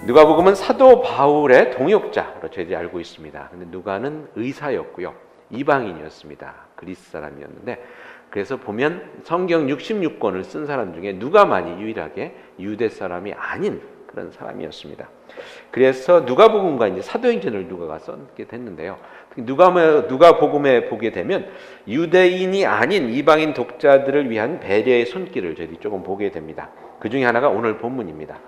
누가복음은 사도 바울의 동역자로 저희들이 알고 있습니다. 근데 누가는 의사였고요. 이방인이었습니다. 그리스 사람이었는데, 그래서 보면 성경 66권을 쓴 사람 중에 누가만이 유일하게 유대 사람이 아닌 그런 사람이었습니다. 그래서 누가복음과 이제 사도행전을 누가가 썼게 됐는데요. 누가복음에 보게 되면 유대인이 아닌 이방인 독자들을 위한 배려의 손길을 저희들이 조금 보게 됩니다. 그 중에 하나가 오늘 본문입니다.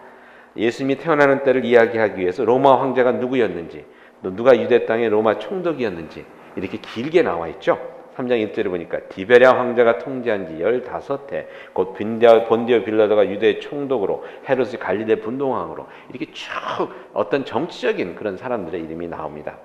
예수님이 태어나는 때를 이야기하기 위해서 로마 황제가 누구였는지, 또 누가 유대 땅의 로마 총독이었는지 이렇게 길게 나와 있죠. 3장 1절에 보니까 디베랴 황제가 통치한 지 15해, 곧 본디오 빌라도가 유대 총독으로, 헤롯이 갈릴리 분봉왕으로, 이렇게 쭉 어떤 정치적인 그런 사람들의 이름이 나옵니다.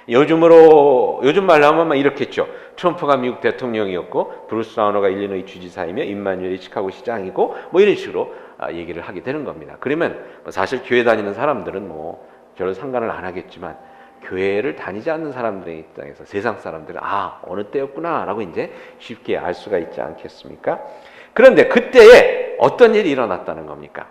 요즘 말로 하면 이렇게 했죠. 트럼프가 미국 대통령이었고, 브루스 라우너가 일리노이 주지사이며, 임마누엘이 시카고 시장이고, 뭐 이런 식으로 얘기를 하게 되는 겁니다. 그러면 사실 교회 다니는 사람들은 뭐 별로 상관을 안 하겠지만, 교회를 다니지 않는 사람들의 입장에서 세상 사람들은 어느 때였구나 라고 이제 쉽게 알 수가 있지 않겠습니까? 그런데 그때에 어떤 일이 일어났다는 겁니까?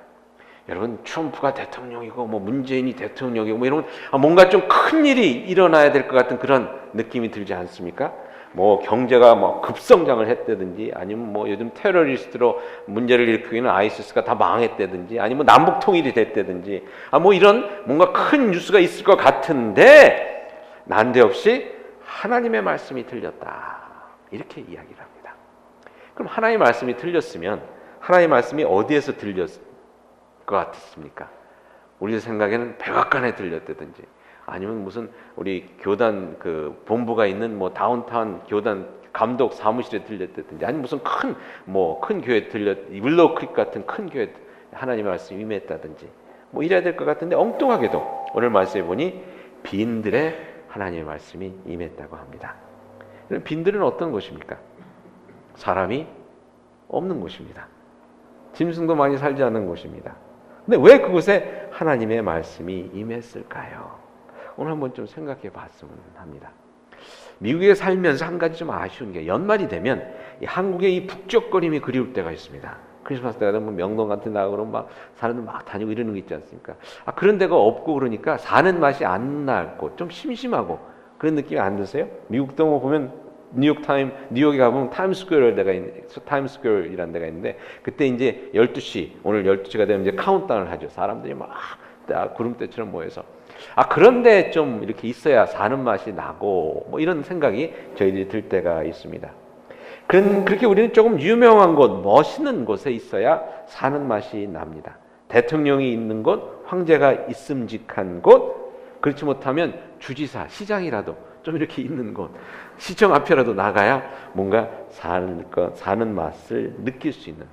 여러분, 트럼프가 대통령이고 뭐 문재인이 대통령이고 뭐 이런 뭔가 좀 큰 일이 일어나야 될 것 같은 그런 느낌이 들지 않습니까? 뭐 경제가 뭐 급성장을 했다든지, 아니면 뭐 요즘 테러리스트로 문제를 일으키고 있는 아이시스가 다 망했다든지, 아니면 남북 통일이 됐다든지, 뭐 이런 뭔가 큰 뉴스가 있을 것 같은데 난데없이 하나님의 말씀이 들렸다, 이렇게 이야기를 합니다. 그럼 하나님의 말씀이 들렸으면 하나님의 말씀이 어디에서 들렸을 것 같습니까? 우리 생각에는 백악관에 들렸다든지, 아니면 무슨 우리 교단 그 본부가 있는 뭐 다운타운 교단 감독 사무실에 들렸다든지, 아니면 무슨 큰 교회에 윌로우 크릭 같은 큰 교회 하나님의 말씀이 임했다든지, 뭐 이래야 될 것 같은데, 엉뚱하게도 오늘 말씀해 보니 빈들에 하나님의 말씀이 임했다고 합니다. 빈들은 어떤 곳입니까? 사람이 없는 곳입니다. 짐승도 많이 살지 않는 곳입니다. 근데 왜 그곳에 하나님의 말씀이 임했을까요? 오늘 한번 좀 생각해 봤으면 합니다. 미국에 살면서 한 가지 좀 아쉬운 게, 연말이 되면 한국의 이 북적거림이 그리울 때가 있습니다. 크리스마스 때가 되면 명동 같은 데 나가고 막 사람들 막 다니고 이러는 거 있지 않습니까? 그런 데가 없고 그러니까 사는 맛이 안 나고 좀 심심하고 그런 느낌이 안 드세요? 미국도 뭐 보면 뉴욕에 가보면 타임스퀘어이라는 데가 있는데, 그때 이제 12시, 오늘 12시가 되면 이제 카운트다운을 하죠. 사람들이 막 구름대처럼 모여서. 그런데 좀 이렇게 있어야 사는 맛이 나고, 뭐 이런 생각이 저희들이 들 때가 있습니다. 그렇게 우리는 조금 유명한 곳, 멋있는 곳에 있어야 사는 맛이 납니다. 대통령이 있는 곳, 황제가 있음직한 곳, 그렇지 못하면 주지사, 시장이라도 좀 이렇게 있는 곳, 시청 앞이라도 나가야 뭔가 사는 맛을 느낄 수 있는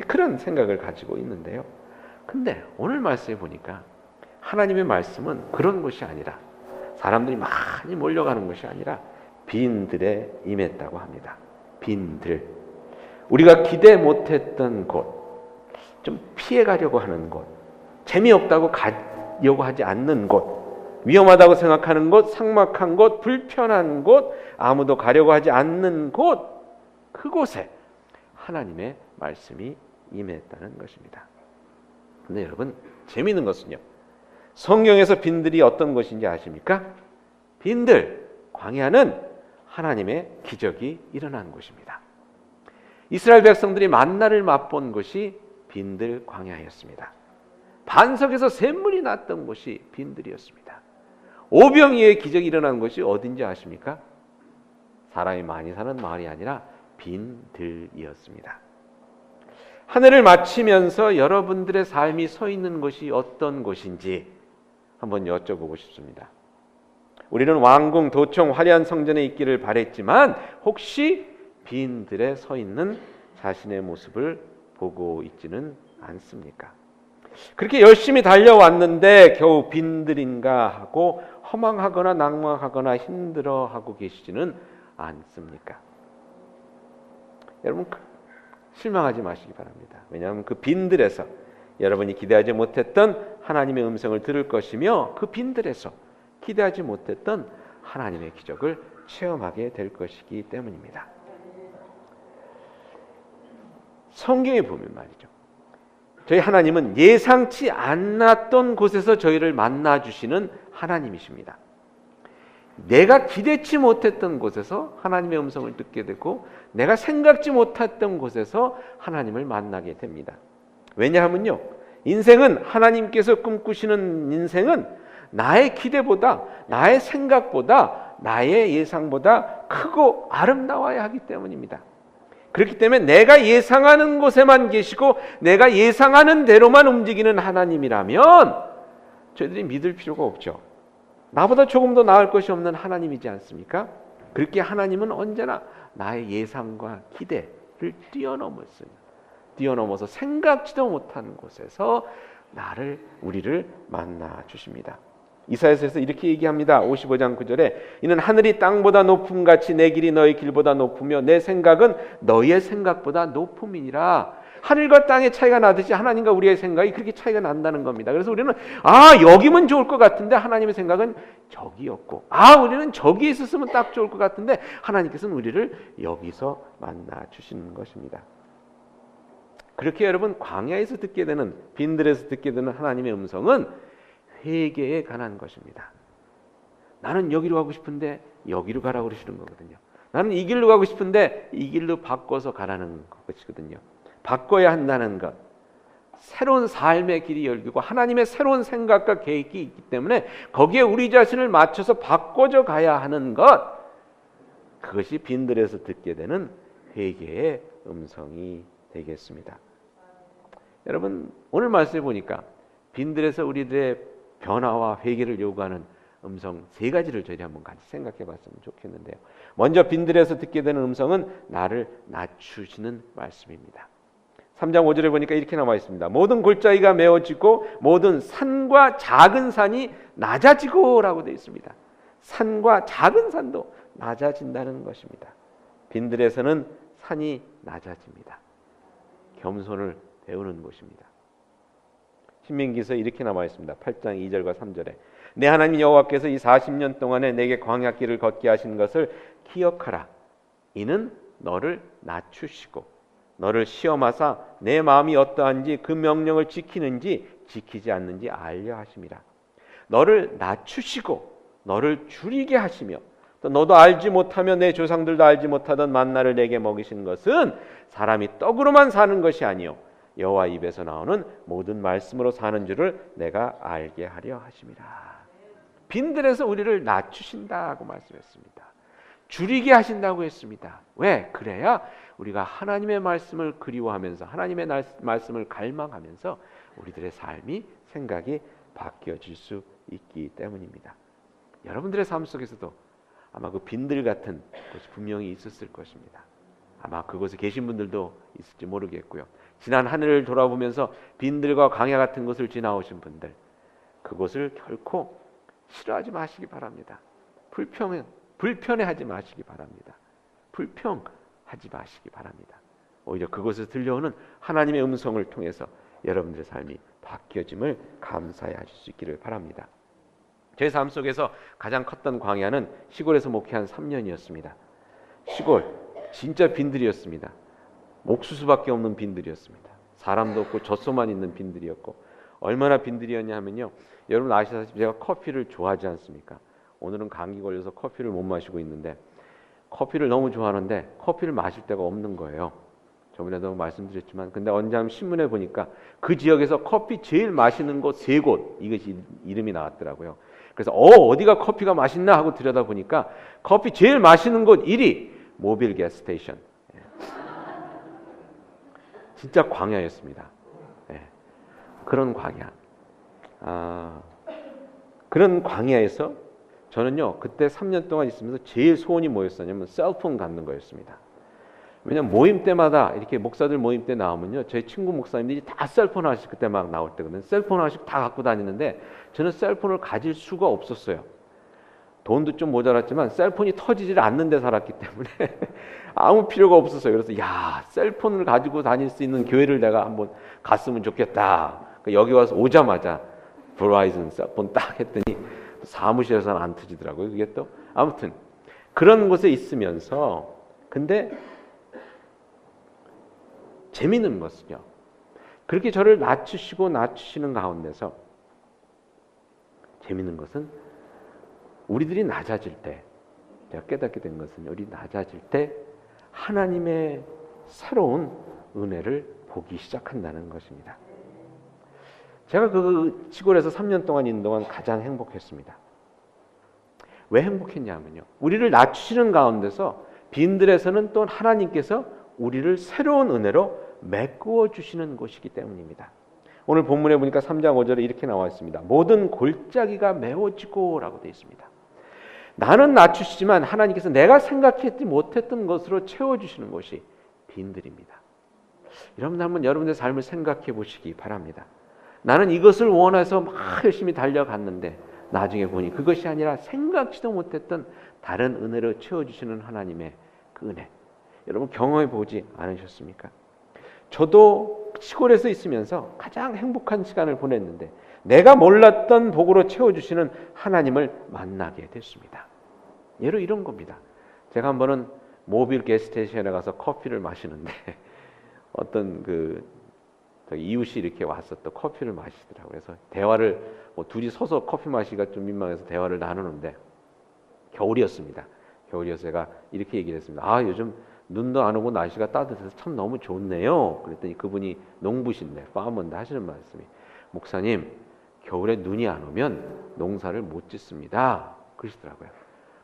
그런 생각을 가지고 있는데요. 근데 오늘 말씀에 보니까 하나님의 말씀은 그런 것이 아니라, 사람들이 많이 몰려가는 것이 아니라 빈들에 임했다고 합니다. 빈들, 우리가 기대 못했던 곳, 좀 피해가려고 하는 곳, 재미없다고 가려고 하지 않는 곳, 위험하다고 생각하는 곳, 삭막한 곳, 불편한 곳, 아무도 가려고 하지 않는 곳, 그곳에 하나님의 말씀이 임했다는 것입니다. 근데 여러분, 재미있는 것은요, 성경에서 빈들이 어떤 것인지 아십니까? 빈들, 광야는 하나님의 기적이 일어난 곳입니다. 이스라엘 백성들이 만나를 맛본 곳이 빈들 광야였습니다. 반석에서 샘물이 났던 곳이 빈들이었습니다. 오병이어의 기적이 일어난 곳이 어딘지 아십니까? 사람이 많이 사는 마을이 아니라 빈들이었습니다. 한 해를 마치면서 여러분들의 삶이 서 있는 곳이 어떤 곳인지 한번 여쭤보고 싶습니다. 우리는 왕궁, 도청, 화려한 성전에 있기를 바랬지만 혹시 빈들에 서 있는 자신의 모습을 보고 있지는 않습니까? 그렇게 열심히 달려왔는데 겨우 빈들인가 하고 허망하거나 낙망하거나 힘들어하고 계시지는 않습니까? 여러분, 실망하지 마시기 바랍니다. 왜냐하면 그 빈들에서 여러분이 기대하지 못했던 하나님의 음성을 들을 것이며, 그 빈들에서 기대하지 못했던 하나님의 기적을 체험하게 될 것이기 때문입니다. 성경에 보면 말이죠, 저희 하나님은 예상치 않았던 곳에서 저희를 만나주시는 하나님이십니다. 내가 기대치 못했던 곳에서 하나님의 음성을 듣게 되고 내가 생각지 못했던 곳에서 하나님을 만나게 됩니다. 왜냐하면요, 인생은, 하나님께서 꿈꾸시는 인생은 나의 기대보다, 나의 생각보다, 나의 예상보다 크고 아름다워야 하기 때문입니다. 그렇기 때문에 내가 예상하는 곳에만 계시고 내가 예상하는 대로만 움직이는 하나님이라면 저희들이 믿을 필요가 없죠. 나보다 조금 더 나을 것이 없는 하나님이지 않습니까? 그렇게 하나님은 언제나 나의 예상과 기대를 뛰어넘어서 생각지도 못한 곳에서 우리를 만나 주십니다. 이사야서에서 이렇게 얘기합니다. 55장 9절에 이는 하늘이 땅보다 높음같이 내 길이 너희 길보다 높으며 내 생각은 너희의 생각보다 높음이니라. 하늘과 땅의 차이가 나듯이 하나님과 우리의 생각이 그렇게 차이가 난다는 겁니다. 그래서 우리는 여기면 좋을 것 같은데 하나님의 생각은 저기였고, 우리는 저기 있었으면 딱 좋을 것 같은데 하나님께서는 우리를 여기서 만나 주시는 것입니다. 그렇게 여러분, 광야에서 듣게 되는, 빈들에서 듣게 되는 하나님의 음성은 회개에 관한 것입니다. 나는 여기로 가고 싶은데 여기로 가라고 그러시는 거거든요. 나는 이 길로 가고 싶은데 이 길로 바꿔서 가라는 것이거든요. 바꿔야 한다는 것, 새로운 삶의 길이 열리고 하나님의 새로운 생각과 계획이 있기 때문에 거기에 우리 자신을 맞춰서 바꿔져 가야 하는 것, 그것이 빈들에서 듣게 되는 회개의 음성이 되겠습니다. 여러분, 오늘 말씀해 보니까 빈들에서 우리들의 변화와 회개를 요구하는 음성 세 가지를 저희들이 한번 같이 생각해 봤으면 좋겠는데요. 먼저 빈들에서 듣게 되는 음성은 나를 낮추시는 말씀입니다. 3장 5절에 보니까 이렇게 나와 있습니다. 모든 골짜기가 메어지고 모든 산과 작은 산이 낮아지고 라고 되어 있습니다. 산과 작은 산도 낮아진다는 것입니다. 빈들에서는 산이 낮아집니다. 겸손을 배우는 곳입니다. 신명기서에 이렇게 나와 있습니다. 8장 2절과 3절에 내 하나님 여호와께서 이 40년 동안에 내게 광야길을 걷게 하신 것을 기억하라. 이는 너를 낮추시고 너를 시험하사 내 마음이 어떠한지 그 명령을 지키는지 지키지 않는지 알려 하심이라. 너를 낮추시고 너를 줄이게 하시며 또 너도 알지 못하며 내 조상들도 알지 못하던 만나를 내게 먹이신 것은 사람이 떡으로만 사는 것이 아니요 여호와 입에서 나오는 모든 말씀으로 사는 줄을 내가 알게 하려 하심이라. 빈들에서 우리를 낮추신다고 말씀했습니다. 줄이게 하신다고 했습니다. 왜? 그래야 우리가 하나님의 말씀을 그리워하면서 하나님의 말씀을 갈망하면서 우리들의 삶이, 생각이 바뀌어질 수 있기 때문입니다. 여러분들의 삶 속에서도 아마 그 빈들 같은 곳이 분명히 있었을 것입니다. 아마 그곳에 계신 분들도 있을지 모르겠고요. 지난 한 해를 돌아보면서 빈들과 광야 같은 곳을 지나오신 분들, 그곳을 결코 싫어하지 마시기 바랍니다. 불편해하지 마시기 바랍니다. 불평하지 마시기 바랍니다. 오히려 그곳에서 들려오는 하나님의 음성을 통해서 여러분들의 삶이 바뀌어짐을 감사해 하실 수 있기를 바랍니다. 제 삶 속에서 가장 컸던 광야는 시골에서 목회한 3년이었습니다. 시골, 진짜 빈들이었습니다. 옥수수밖에 없는 빈들이었습니다. 사람도 없고 젖소만 있는 빈들이었고, 얼마나 빈들이었냐 하면요, 여러분 아시다시피 제가 커피를 좋아하지 않습니까? 오늘은 감기 걸려서 커피를 못 마시고 있는데 커피를 너무 좋아하는데 커피를 마실 데가 없는 거예요. 저번에도 말씀드렸지만, 근데 언제 한번 신문에 보니까 그 지역에서 커피 제일 맛있는 곳 3곳, 이것이 이름이 나왔더라고요. 그래서 어디가 커피가 맛있나 하고 들여다보니까 커피 제일 맛있는 곳 1위 모빌 가스 스테이션. 진짜 광야였습니다. 그런 광야. 그런 광야에서 저는요, 그때 3년 동안 있으면서 제일 소원이 뭐였었냐면 셀폰 갖는 거였습니다. 왜냐면 모임 때마다 이렇게 목사들 모임 때 나오면요, 저희 친구 목사님들이 다 셀폰 하나씩 그때 막 나올 때거든요. 셀폰 하나씩 다 갖고 다니는데 저는 셀폰을 가질 수가 없었어요. 돈도 좀 모자랐지만 셀폰이 터지질 않는 데 살았기 때문에 아무 필요가 없었어요. 그래서 셀폰을 가지고 다닐 수 있는 교회를 내가 한번 갔으면 좋겠다. 여기 와서 오자마자 버라이즌 셀폰 딱 했더니 사무실에서는 안 터지더라고요. 그게 또 아무튼 그런 곳에 있으면서, 근데 재미있는 것은요, 그렇게 저를 낮추시는 가운데서 재밌는 것은 우리들이 낮아질 때, 제가 깨닫게 된 것은 우리 낮아질 때 하나님의 새로운 은혜를 보기 시작한다는 것입니다. 제가 그 시골에서 3년 동안 있는 동안 가장 행복했습니다. 왜 행복했냐면요, 우리를 낮추시는 가운데서 빈들에서는 또 하나님께서 우리를 새로운 은혜로 메꾸어 주시는 곳이기 때문입니다. 오늘 본문에 보니까 3장 5절에 이렇게 나와 있습니다. 모든 골짜기가 메워지고 라고 되어 있습니다. 나는 낮추시지만 하나님께서 내가 생각했지 못했던 것으로 채워주시는 것이 빈들입니다. 여러분 한번 여러분의 삶을 생각해 보시기 바랍니다. 나는 이것을 원해서 막 열심히 달려갔는데 나중에 보니 그것이 아니라 생각지도 못했던 다른 은혜로 채워주시는 하나님의 그 은혜, 여러분 경험해 보지 않으셨습니까? 저도 시골에서 있으면서 가장 행복한 시간을 보냈는데 내가 몰랐던 복으로 채워주시는 하나님을 만나게 됐습니다. 예로 이런 겁니다. 제가 한 번은 모빌 게스테이션에 가서 커피를 마시는데 어떤 이웃이 이렇게 와서 또 커피를 마시더라고요. 그래서 대화를 둘이 서서 커피 마시기가 좀 민망해서 대화를 나누는데 겨울이었습니다. 겨울이어서 제가 이렇게 얘기를 했습니다. 요즘 눈도 안 오고 날씨가 따뜻해서 참 너무 좋네요. 그랬더니 그분이 농부신데 파머인데 하시는 말씀이, 목사님 겨울에 눈이 안 오면 농사를 못 짓습니다 그러시더라고요.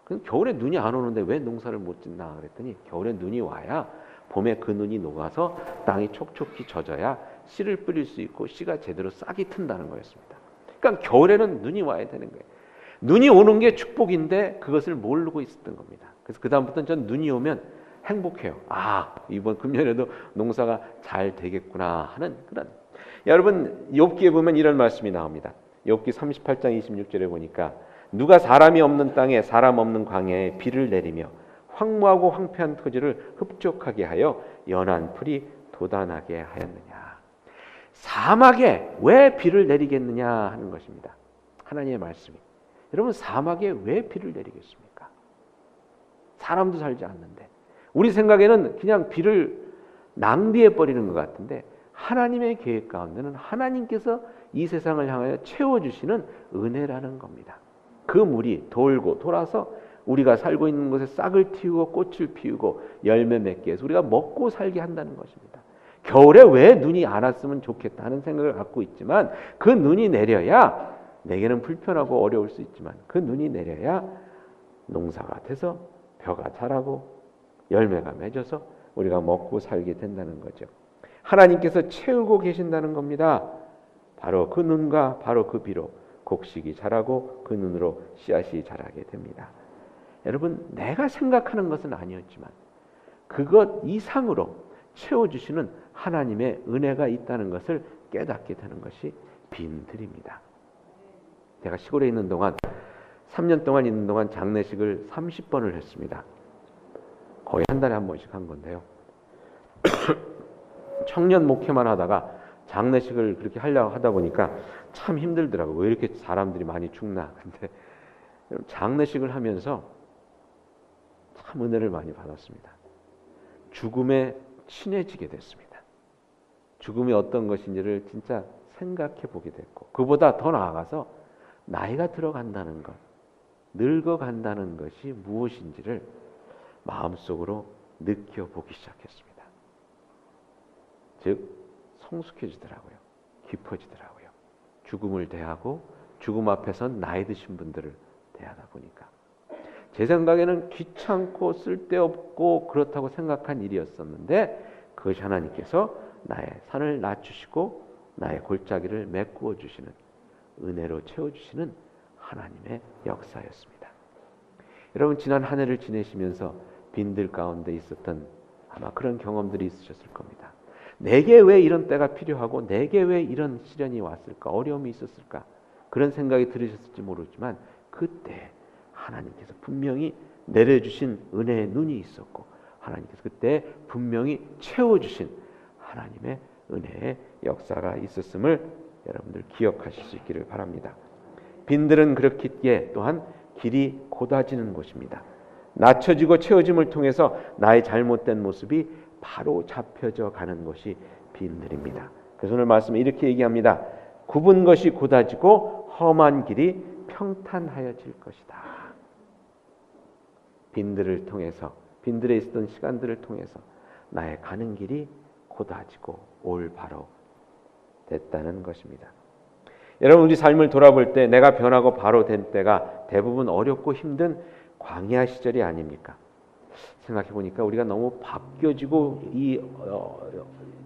그럼 겨울에 눈이 안 오는데 왜 농사를 못 짓나 그랬더니 겨울에 눈이 와야 봄에 그 눈이 녹아서 땅이 촉촉히 젖어야 씨를 뿌릴 수 있고 씨가 제대로 싹이 튼다는 거였습니다. 그러니까 겨울에는 눈이 와야 되는 거예요. 눈이 오는 게 축복인데 그것을 모르고 있었던 겁니다. 그래서 그 다음부터는 전 눈이 오면 행복해요. 이번 금년에도 농사가 잘 되겠구나 하는 그런. 여러분 욥기에 보면 이런 말씀이 나옵니다. 욥기 38장 26절에 보니까 누가 사람이 없는 땅에 사람 없는 광야에 비를 내리며 황무하고 황폐한 토지를 흡족하게 하여 연한 풀이 돋아나게 하였느냐. 사막에 왜 비를 내리겠느냐 하는 것입니다. 하나님의 말씀이. 여러분 사막에 왜 비를 내리겠습니까? 사람도 살지 않는데. 우리 생각에는 그냥 비를 낭비해 버리는 것 같은데 하나님의 계획 가운데는 하나님께서 이 세상을 향하여 채워주시는 은혜라는 겁니다. 그 물이 돌고 돌아서 우리가 살고 있는 곳에 싹을 틔우고 꽃을 피우고 열매 맺게 해서 우리가 먹고 살게 한다는 것입니다. 겨울에 왜 눈이 안 왔으면 좋겠다 하는 생각을 갖고 있지만 그 눈이 내려야, 내게는 불편하고 어려울 수 있지만 그 눈이 내려야 농사가 돼서 벼가 자라고 열매가 맺어서 우리가 먹고 살게 된다는 거죠. 하나님께서 채우고 계신다는 겁니다. 바로 그 눈과 바로 그 비로 곡식이 자라고 그 눈으로 씨앗이 자라게 됩니다. 여러분 내가 생각하는 것은 아니었지만 그것 이상으로 채워주시는 하나님의 은혜가 있다는 것을 깨닫게 되는 것이 빈들입니다. 제가 시골에 있는 동안 3년 동안 있는 동안 장례식을 30번을 했습니다. 거의 한 달에 한 번씩 한 건데요. 청년 목회만 하다가 장례식을 그렇게 하려고 하다 보니까 참 힘들더라고요. 왜 이렇게 사람들이 많이 죽나. 근데 장례식을 하면서 참 은혜를 많이 받았습니다. 죽음에 친해지게 됐습니다. 죽음이 어떤 것인지를 진짜 생각해 보게 됐고, 그보다 더 나아가서 나이가 들어간다는 것, 늙어간다는 것이 무엇인지를 마음속으로 느껴보기 시작했습니다. 즉 성숙해지더라고요. 깊어지더라고요. 죽음을 대하고 죽음 앞에선 나이 드신 분들을 대하다 보니까 제 생각에는 귀찮고 쓸데없고 그렇다고 생각한 일이었었는데 그것이 하나님께서 나의 산을 낮추시고 나의 골짜기를 메꾸어 주시는, 은혜로 채워주시는 하나님의 역사였습니다. 여러분 지난 한 해를 지내시면서 빈들 가운데 있었던 아마 그런 경험들이 있으셨을 겁니다. 내게 왜 이런 때가 필요하고 내게 왜 이런 시련이 왔을까, 어려움이 있었을까, 그런 생각이 들으셨을지 모르지만 그때 하나님께서 분명히 내려주신 은혜의 눈이 있었고 하나님께서 그때 분명히 채워주신 하나님의 은혜의 역사가 있었음을 여러분들 기억하실 수 있기를 바랍니다. 빈들은 그렇기에 또한 길이 곧아지는 곳입니다. 낮춰지고 채워짐을 통해서 나의 잘못된 모습이 바로 잡혀져 가는 것이 빈들입니다. 그래서 오늘 말씀에 이렇게 얘기합니다. 굽은 것이 곧아지고 험한 길이 평탄하여질 것이다. 빈들을 통해서, 빈들에 있었던 시간들을 통해서 나의 가는 길이 곧아지고 올바로 됐다는 것입니다. 여러분, 우리 삶을 돌아볼 때 내가 변하고 바로 된 때가 대부분 어렵고 힘든 광야 시절이 아닙니까? 생각해 보니까 우리가 너무 바뀌어지고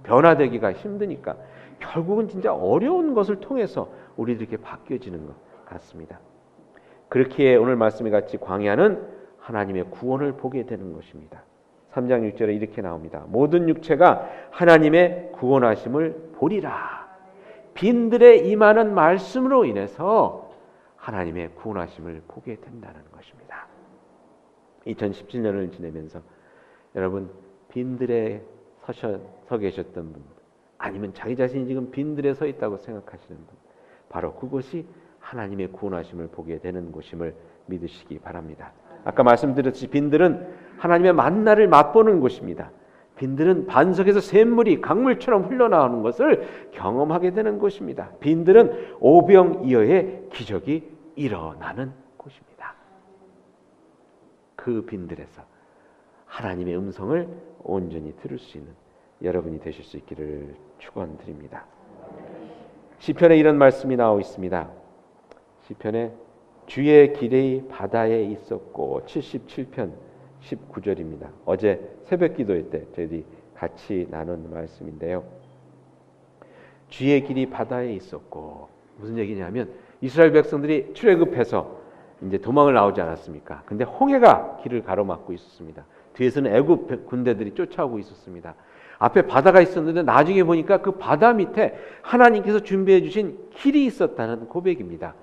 변화되기가 힘드니까 결국은 진짜 어려운 것을 통해서 우리들이 이렇게 바뀌어지는 것 같습니다. 그렇기에 오늘 말씀에 같이 광야는 하나님의 구원을 보게 되는 것입니다. 3장 6절에 이렇게 나옵니다. 모든 육체가 하나님의 구원하심을 보리라. 빈들에 임하는 말씀으로 인해서 하나님의 구원하심을 보게 된다는 것입니다. 2017년을 지내면서 여러분, 빈들에 서 계셨던 분, 아니면 자기 자신이 지금 빈들에 서 있다고 생각하시는 분, 바로 그곳이 하나님의 구원하심을 보게 되는 곳임을 믿으시기 바랍니다. 아까 말씀드렸듯이 빈들은 하나님의 만나를 맛보는 곳입니다. 빈들은 반석에서 샘물이 강물처럼 흘러나오는 것을 경험하게 되는 곳입니다. 빈들은 오병이어의 기적이 일어나는 곳입니다. 그 빈들에서 하나님의 음성을 온전히 들을 수 있는 여러분이 되실 수 있기를 축원드립니다. 시편에 이런 말씀이 나오고 있습니다. 시편에 주의 길이 바다에 있었고 77편 19절입니다. 어제 새벽 기도회 때 저희들이 같이 나눈 말씀인데요. 주의 길이 바다에 있었고, 무슨 얘기냐면 이스라엘 백성들이 출애굽해서 이제 도망을 나오지 않았습니까? 근데 홍해가 길을 가로막고 있었습니다. 뒤에서는 애굽 군대들이 쫓아오고 있었습니다. 앞에 바다가 있었는데 나중에 보니까 그 바다 밑에 하나님께서 준비해 주신 길이 있었다는 고백입니다.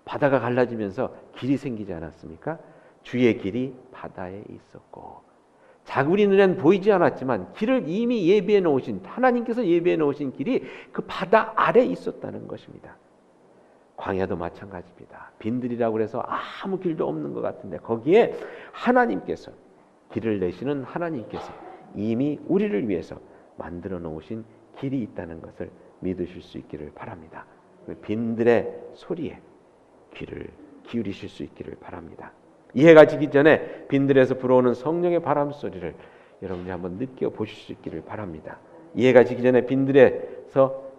바다가 갈라지면서 길이 생기지 않았습니까? 주의 길이 바다에 있었고, 우리 눈에는 보이지 않았지만 길을 이미 예비해 놓으신, 하나님께서 예비해 놓으신 길이 그 바다 아래 있었다는 것입니다. 광야도 마찬가지입니다. 빈들이라고 해서 아무 길도 없는 것 같은데 거기에 하나님께서, 길을 내시는 하나님께서 이미 우리를 위해서 만들어 놓으신 길이 있다는 것을 믿으실 수 있기를 바랍니다. 빈들의 소리에 귀를 기울이실 수 있기를 바랍니다. 이해가 지기 전에 빈들에서 불어오는 성령의 바람 소리를 여러분이 한번 느껴보실 수 있기를 바랍니다. 이해가 지기 전에 빈들에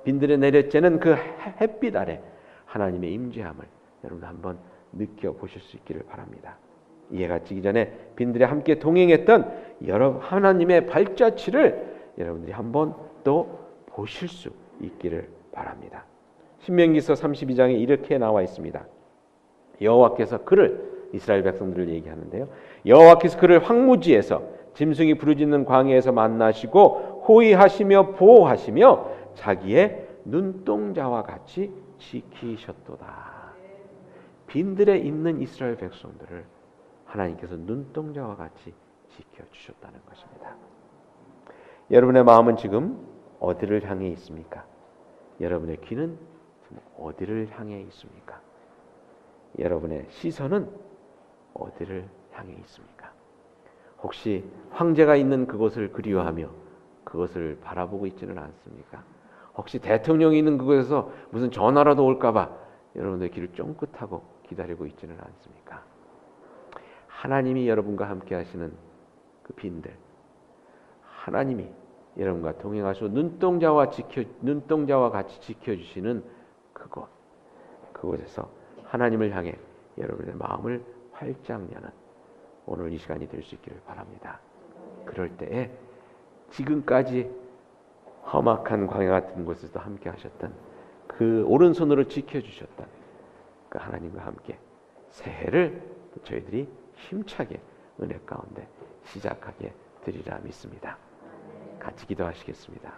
내려쬐는 그 햇빛 아래 하나님의 임재함을 여러분 한번 느껴보실 수 있기를 바랍니다. 이해가 지기 전에 빈들에 함께 동행했던 여러 하나님의 발자취를 여러분들이 한번 또 보실 수 있기를 바랍니다. 신명기서 32장에 이렇게 나와 있습니다. 여호와께서 그를, 이스라엘 백성들을 얘기하는데요, 여호와께서 그를 황무지에서 짐승이 부르짖는 광야에서 만나시고 호위하시며 보호하시며 자기의 눈동자와 같이 지키셨도다. 빈들에 있는 이스라엘 백성들을 하나님께서 눈동자와 같이 지켜주셨다는 것입니다. 여러분의 마음은 지금 어디를 향해 있습니까? 여러분의 귀는 어디를 향해 있습니까? 여러분의 시선은 어디를 향해 있습니까? 혹시 황제가 있는 그곳을 그리워하며 그것을 바라보고 있지는 않습니까? 혹시 대통령이 있는 그곳에서 무슨 전화라도 올까봐 여러분의 귀를 쫑긋하고 기다리고 있지는 않습니까? 하나님이 여러분과 함께 하시는 그 빈들, 하나님이 여러분과 동행하시고 눈동자와 같이 지켜주시는 그곳에서 하나님을 향해 여러분의 마음을 활짝 여는 오늘 이 시간이 될 수 있기를 바랍니다. 그럴 때에 지금까지 험악한 광야 같은 곳에서 함께 하셨던 그 오른손으로 지켜주셨던 그 하나님과 함께 새해를 저희들이 힘차게 은혜 가운데 시작하게 되리라 믿습니다. 같이 기도하시겠습니다.